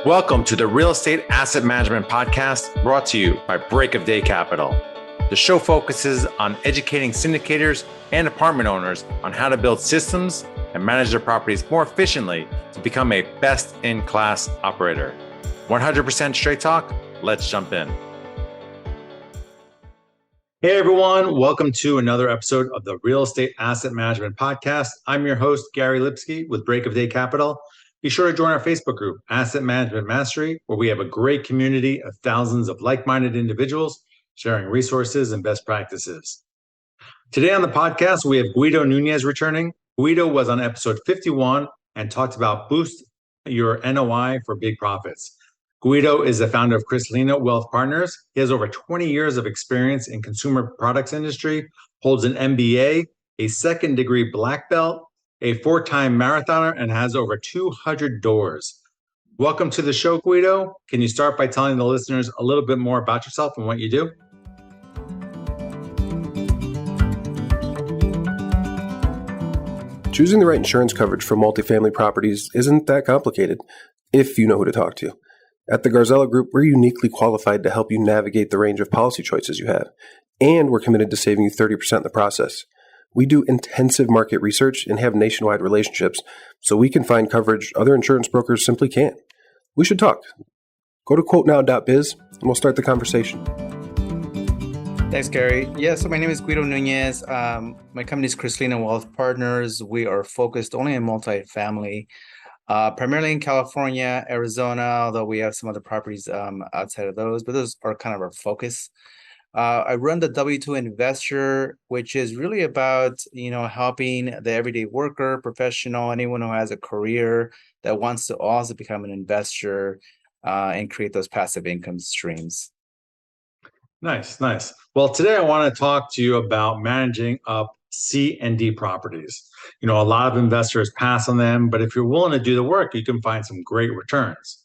Welcome to the Real Estate Asset Management Podcast, brought to you by Break of Day Capital. The show focuses on educating syndicators and apartment owners on how to build systems and manage their properties more efficiently to become a best-in-class operator. 100% straight talk. Let's jump in. Hey everyone, welcome to another episode of the Real Estate Asset Management Podcast. I'm your host, Gary Lipsky with Break of Day Capital. Be sure to join our Facebook group, Asset Management Mastery, where we have a great community of thousands of like-minded individuals sharing resources and best practices. Today on the podcast, we have Guido Nunez returning. Guido was on episode 51 and talked about boost your NOI for big profits. Guido is the founder of ChrisLina Wealth Partners. He has over 20 years of experience in consumer products industry, holds an MBA, a second degree black belt, a 4-time marathoner, and has over 200 doors. Welcome to the show, Guido. Can you start by telling the listeners a little bit more about yourself and what you do? Choosing the right insurance coverage for multifamily properties isn't that complicated if you know who to talk to. At the Garzella Group, we're uniquely qualified to help you navigate the range of policy choices you have, and we're committed to saving you 30% in the process. We do intensive market research and have nationwide relationships, so we can find coverage other insurance brokers simply can't. We should talk. Go to quotenow.biz and we'll start the conversation. Thanks, Gary. Yeah, so my name is Guido Nunez. My company is ChrisLina Wealth Partners. We are focused only on multifamily, primarily in California, Arizona, although we have some other properties outside of those, but those are kind of our focus. I run the W2 Investor, which is really about, helping the everyday worker, professional, anyone who has a career that wants to also become an investor and create those passive income streams. Nice. Well, today I want to talk to you about managing up C and D properties. A lot of investors pass on them, but if you're willing to do the work, you can find some great returns.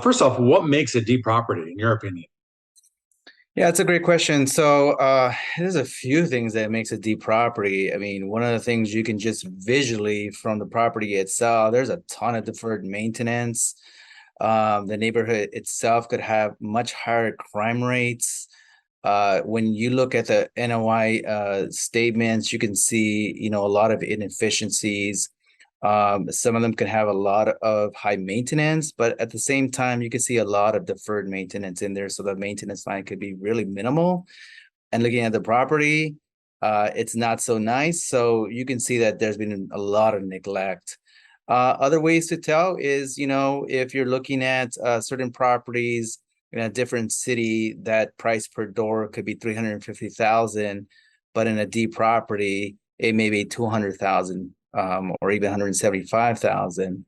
First off, what makes a D property, in your opinion? Yeah, it's a great question. So there's a few things that makes a D property. I mean, one of the things you can just visually from the property itself, there's a ton of deferred maintenance. The neighborhood itself could have much higher crime rates. When you look at the NOI statements, you can see, a lot of inefficiencies. Some of them can have a lot of high maintenance, but at the same time, you can see a lot of deferred maintenance in there. So the maintenance line could be really minimal. And looking at the property, it's not so nice. So you can see that there's been a lot of neglect. Other ways to tell is, if you're looking at certain properties in a different city, that price per door could be $350,000, but in a D property, it may be $200,000. Or even $175,000.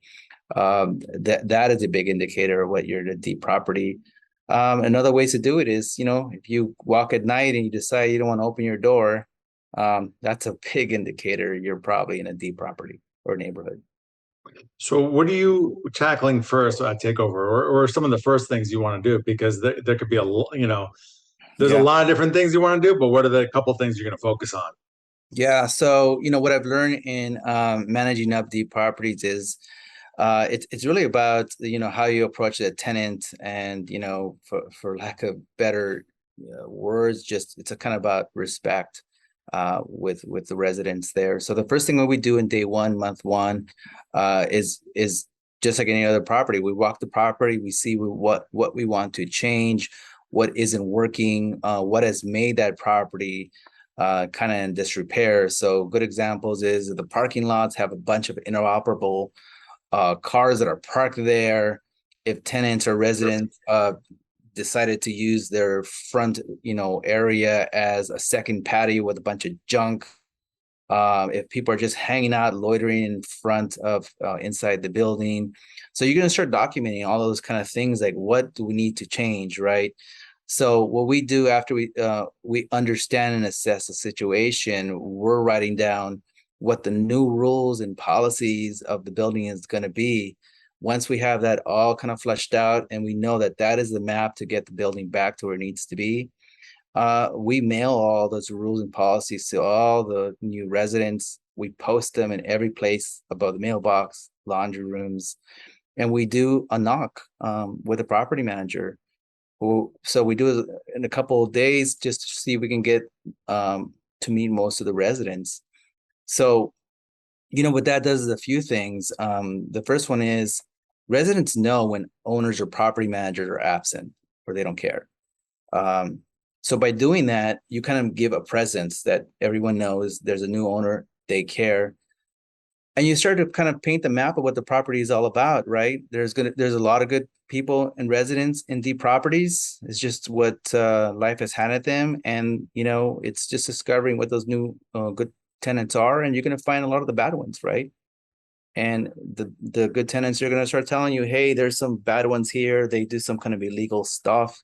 That is a big indicator of what you're in a D property. Another way to do it is, if you walk at night and you decide you don't want to open your door, that's a big indicator you're probably in a D property or neighborhood. So what are you tackling first at takeover, or some of the first things you want to do? Because there could be there's a lot of different things you want to do, but what are the couple things you're going to focus on? Yeah. So, what I've learned in managing up D properties is it's really about, how you approach the tenant and, for lack of better words, just it's a kind of about respect with the residents there. So the first thing that we do in day one, month one, is just like any other property. We walk the property, we see what we want to change, what isn't working, what has made that property kind of in disrepair. So good examples is the parking lots have a bunch of inoperable cars that are parked there. If tenants or residents decided to use their front, area as a second patio with a bunch of junk. If people are just hanging out, loitering in front of inside the building. So you're going to start documenting all those kind of things, like what do we need to change, right? So what we do after we understand and assess the situation, we're writing down what the new rules and policies of the building is going to be. Once we have that all kind of fleshed out and we know that that is the map to get the building back to where it needs to be, we mail all those rules and policies to all the new residents. We post them in every place above the mailbox, laundry rooms, and we do a knock with a property manager. So we do it in a couple of days just to see if we can get to meet most of the residents. So, what that does is a few things. The first one is residents know when owners or property managers are absent or they don't care. So by doing that, you kind of give a presence that everyone knows there's a new owner, they care. And you start to kind of paint the map of what the property is all about, right? There's a lot of good people and residents in deep properties. It's just what life has handed them, and it's just discovering what those new good tenants are, and you're going to find a lot of the bad ones, right? And the good tenants are going to start telling you, hey, there's some bad ones here. They do some kind of illegal stuff,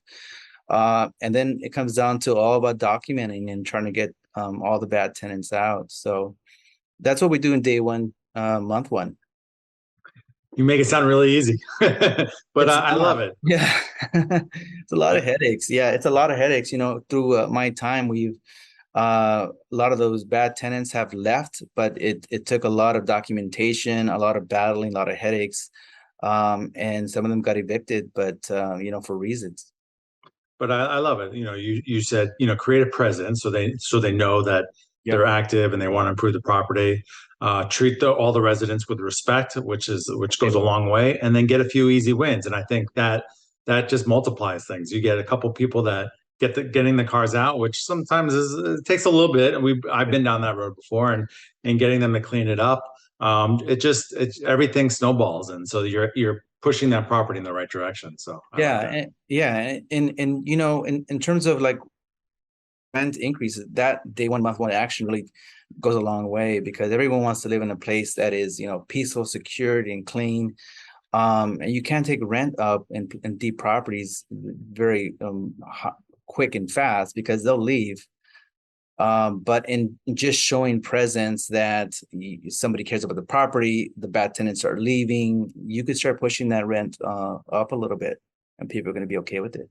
and then it comes down to all about documenting and trying to get all the bad tenants out. So that's what we do in day one, month one. You make it sound really easy, but I love it. Yeah, it's a lot of headaches. Yeah, it's a lot of headaches. Through my time, we've a lot of those bad tenants have left, but it took a lot of documentation, a lot of battling, a lot of headaches, and some of them got evicted, but for reasons. But I love it. You said, create a presence so they know that Yep. they're active and they want to improve the property. Treat all the residents with respect, which goes a long way, and then get a few easy wins. And I think that just multiplies things. You get a couple people that getting the cars out, which sometimes it takes a little bit. And I've been down that road before, and getting them to clean it up. Everything snowballs, and so you're pushing that property in the right direction. So I like that. And in terms of like rent increases, that day one, month one action really goes a long way, because everyone wants to live in a place that is peaceful, secured, and clean. And you can't take rent up in deep properties very quick and fast, because they'll leave. But in just showing presence that somebody cares about the property, the bad tenants are leaving, you could start pushing that rent up a little bit, and people are going to be okay with it.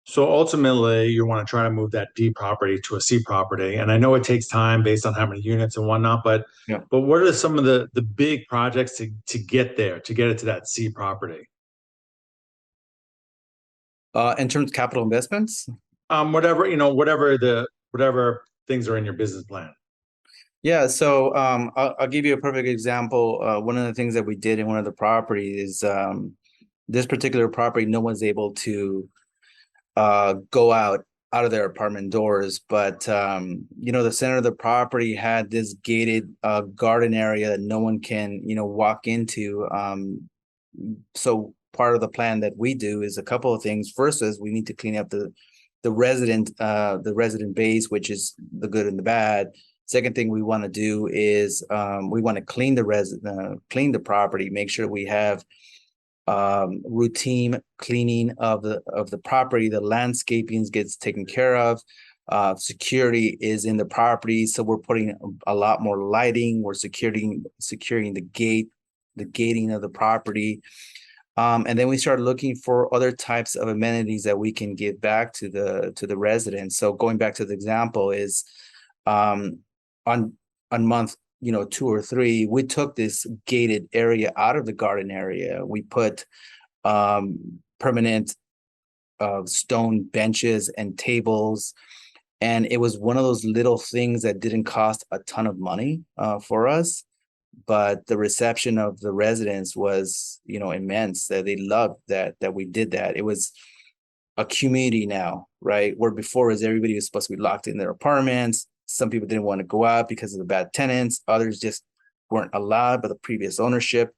So ultimately, you want to try to move that D property to a C property, and I know it takes time based on how many units and whatnot. But Yeah. but what are some of the big projects to get there, to get it to that C property? In terms of capital investments, whatever things are in your business plan. yeah. So I'll give you a perfect example. One of the things that we did in one of the properties is this particular property, no one's able to go out of their apartment doors, but the center of the property had this gated garden area that no one can walk into. So part of the plan that we do is a couple of things. First is we need to clean up the resident base, which is the good and the bad. Second thing we want to do is we want to clean the property, make sure we have routine cleaning of the property. The landscaping gets taken care of. Security is in the property, so we're putting a lot more lighting. We're securing the gating of the property, and then we start looking for other types of amenities that we can give back to the residents. So going back to the example is on month 2 or 3, we took this gated area out of the garden area. We put permanent stone benches and tables, and it was one of those little things that didn't cost a ton of money for us, but the reception of the residents was immense. That they loved that we did that. It was a community now, right? Where before is everybody was supposed to be locked in their apartments. Some people didn't want to go out because of the bad tenants. Others just weren't allowed by the previous ownership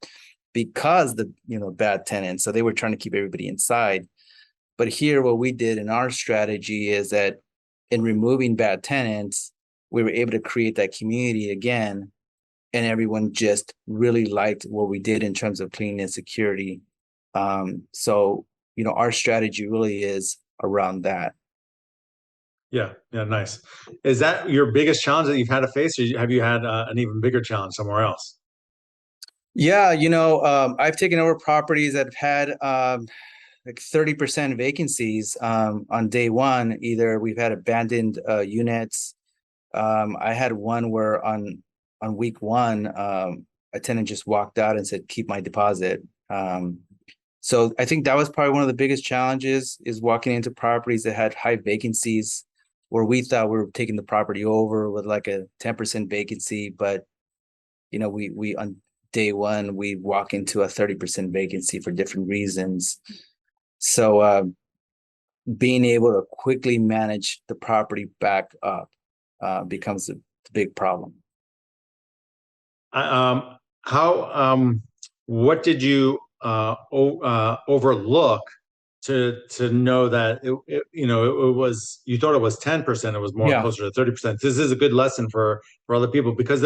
because the bad tenants. So they were trying to keep everybody inside. But here, what we did in our strategy is that in removing bad tenants, we were able to create that community again, and everyone just really liked what we did in terms of cleaning and security. So our strategy really is around that. Yeah, nice. Is that your biggest challenge that you've had to face, or have you had an even bigger challenge somewhere else? Yeah, I've taken over properties that have had like 30% vacancies on day one. Either we've had abandoned units. I had one where on week one, a tenant just walked out and said, "Keep my deposit." So I think that was probably one of the biggest challenges, is walking into properties that had high vacancies, where we thought we were taking the property over with like a 10% vacancy, but we on day one we walk into a 30% vacancy for different reasons. So being able to quickly manage the property back up becomes a big problem. What did you overlook to know that it was, you thought it was 10%, it was more Yeah. closer to 30%. This is a good lesson for other people, because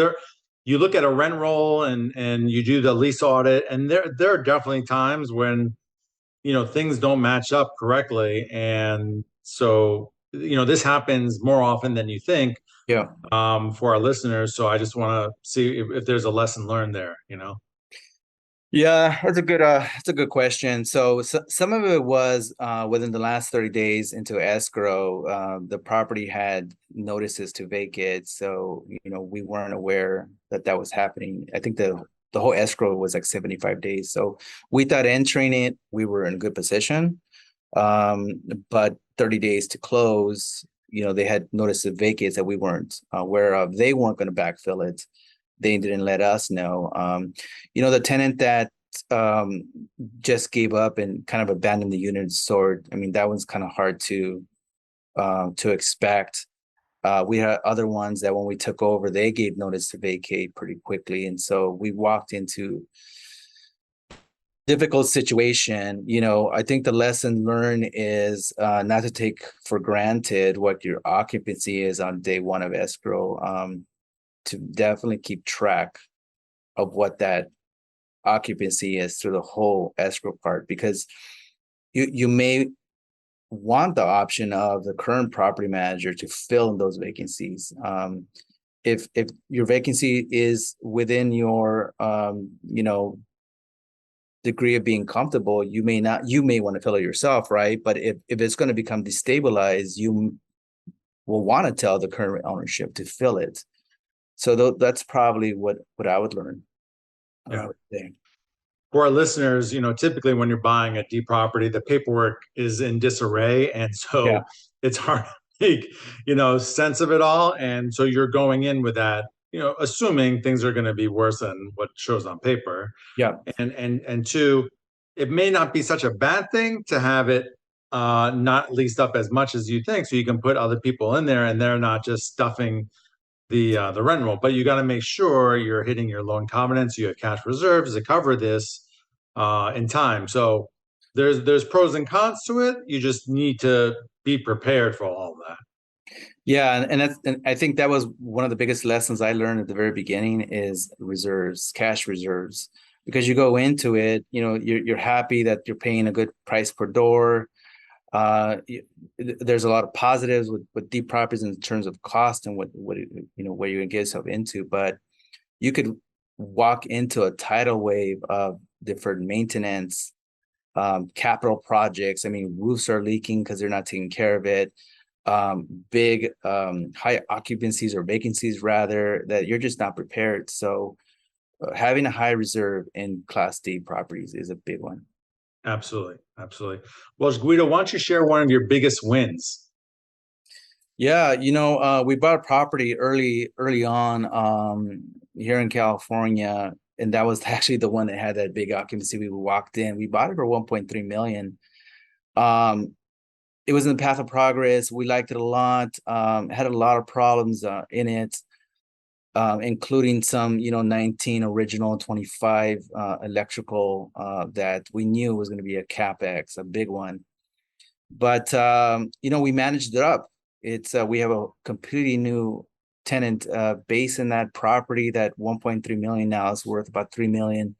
you look at a rent roll and you do the lease audit, and there are definitely times when things don't match up correctly, and so this happens more often than you think. Yeah. For our listeners, so I just want to see if there's a lesson learned there. Yeah, that's a good question. So some of it was within the last 30 days into escrow, the property had notices to vacate. So, we weren't aware that that was happening. I think the whole escrow was like 75 days. So we thought entering it, we were in a good position. But 30 days to close, they had notice of vacates that we weren't aware of. They weren't going to backfill it. They didn't let us know. The tenant that just gave up and kind of abandoned the unit and soared. I mean, that was kind of hard to expect. We had other ones that when we took over, they gave notice to vacate pretty quickly, and so we walked into difficult situation. I think the lesson learned is not to take for granted what your occupancy is on day one of escrow. To definitely keep track of what that occupancy is through the whole escrow part, because you may want the option of the current property manager to fill in those vacancies. If your vacancy is within your degree of being comfortable, you may want to fill it yourself, right? But if it's going to become destabilized, you will want to tell the current ownership to fill it. So that's probably what I would learn. Yeah. For our listeners, typically when you're buying a D property, the paperwork is in disarray, and so it's hard to make sense of it all. And so you're going in with that, assuming things are going to be worse than what shows on paper. Yeah. And two, it may not be such a bad thing to have it not leased up as much as you think, so you can put other people in there and they're not just stuffing the rent roll. But you got to make sure you're hitting your loan covenants, you have cash reserves to cover this in time. So there's pros and cons to it. You just need to be prepared for all of that. Yeah, and I think that was one of the biggest lessons I learned at the very beginning is reserves, cash reserves, because you go into it, you're happy that you're paying a good price per door. There's a lot of positives with deep properties in terms of cost and what where you can get yourself into, but you could walk into a tidal wave of deferred maintenance, capital projects. I mean, roofs are leaking because they're not taking care of it. Big high occupancies or vacancies rather, that you're just not prepared. So having a high reserve in Class D properties is a big one. Absolutely. Well, Guido, why don't you share one of your biggest wins? Yeah, we bought a property early on here in California, and that was actually the one that had that big occupancy. We walked in, we bought it for 1.3 million. It was in the path of progress. We liked it a lot. Had a lot of problems in it, including some 19 original 25 electrical that we knew was going to be a capex, a big one. But we managed it up. It's we have a completely new tenant base in that property. That 1.3 million now is worth about $3 million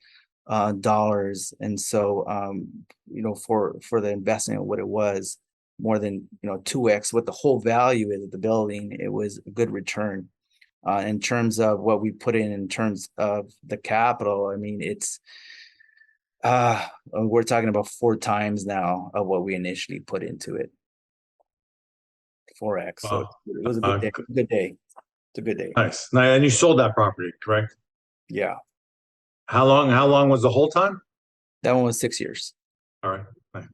dollars, and so for the investment, what it was, more than 2x what the whole value is of the building, it was a good return. In terms of what we put in terms of the capital, I mean, it's we're talking about 4 times now of what we initially put into it. 4x. So it was a good day. Good day. It's a good day. Nice. And you sold that property, correct? Yeah. How long was the whole time? That one was 6 years. All right. Fine.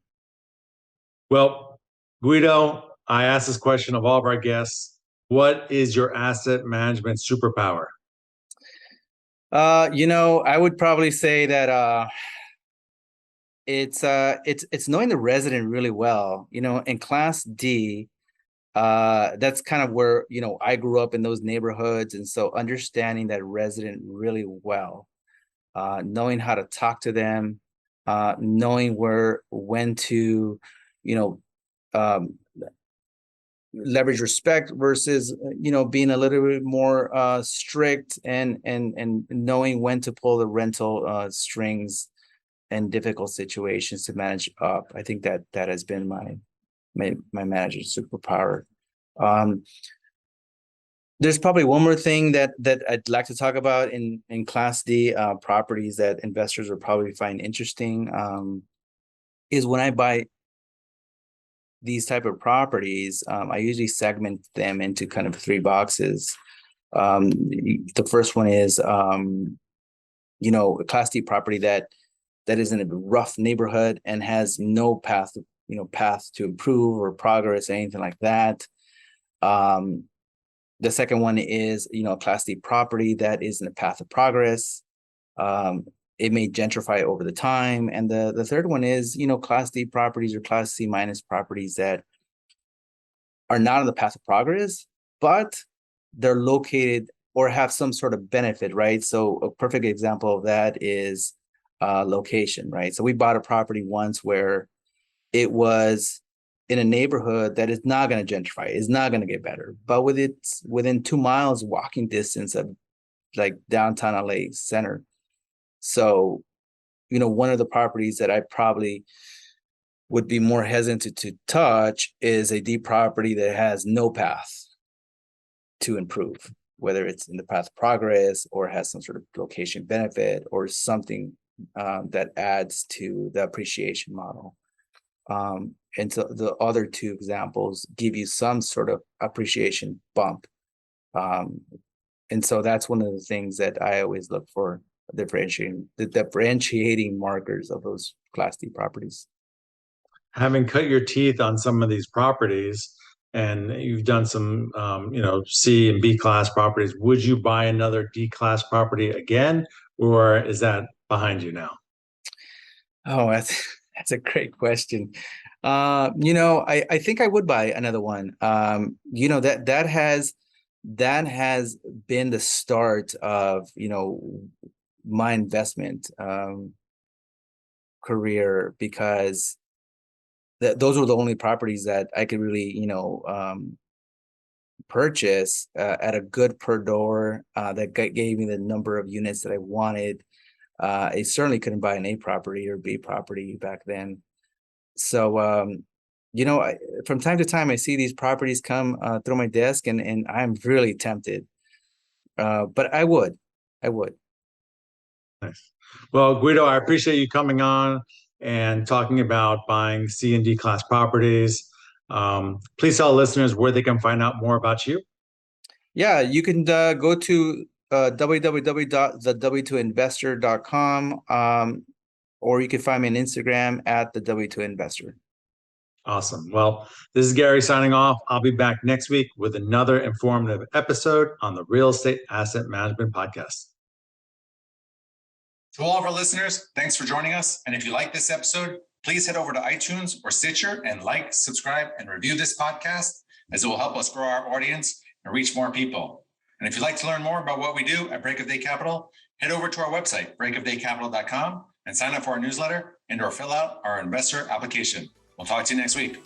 Well, Guido, I ask this question of all of our guests. What is your asset management superpower? I would probably say that it's knowing the resident really well. In Class D, that's kind of where I grew up in those neighborhoods, and so understanding that resident really well, knowing how to talk to them, knowing when to, um, leverage respect versus being a little bit more strict, and knowing when to pull the rental strings in difficult situations to manage up. I think that has been my manager's superpower. There's probably one more thing that I'd like to talk about in Class D properties that investors will probably find interesting, is when I buy these type of properties, I usually segment them into kind of 3 boxes. The first one is, a Class D property that is in a rough neighborhood and has no path to improve or progress or anything like that. The second one is, a Class D property that is in a path of progress. It may gentrify over the time. And the third one is, Class D properties or Class C minus properties that are not on the path of progress, but they're located or have some sort of benefit, right? So a perfect example of that is location, right? So we bought a property once where it was in a neighborhood that is not going to gentrify, it's not going to get better, but within 2 miles walking distance of like downtown LA center. So, one of the properties that I probably would be more hesitant to touch is a D property that has no path to improve, whether it's in the path of progress or has some sort of location benefit or something that adds to the appreciation model. And so the other 2 examples give you some sort of appreciation bump. And so that's one of the things that I always look for, the differentiating markers of those Class D properties. Having cut your teeth on some of these properties, and you've done some, C and B class properties, would you buy another D class property again, or is that behind you now? Oh, that's a great question. I think I would buy another one. That has been the start of my investment career, because those were the only properties that I could really purchase at a good per door that gave me the number of units that I wanted. I certainly couldn't buy an A property or B property back then. So from time to time I see these properties come through my desk, and I'm really tempted, but I would. Nice. Well, Guido, I appreciate you coming on and talking about buying C and D class properties. Please tell listeners where they can find out more about you. Yeah, you can go to www.thew2investor.com, or you can find me on Instagram at the W2Investor. Awesome. Well, this is Gary signing off. I'll be back next week with another informative episode on the Real Estate Asset Management Podcast. To all of our listeners, thanks for joining us. And if you like this episode, please head over to iTunes or Stitcher and like, subscribe, and review this podcast, as it will help us grow our audience and reach more people. And if you'd like to learn more about what we do at Break of Day Capital, head over to our website, breakofdaycapital.com, and sign up for our newsletter and or fill out our investor application. We'll talk to you next week.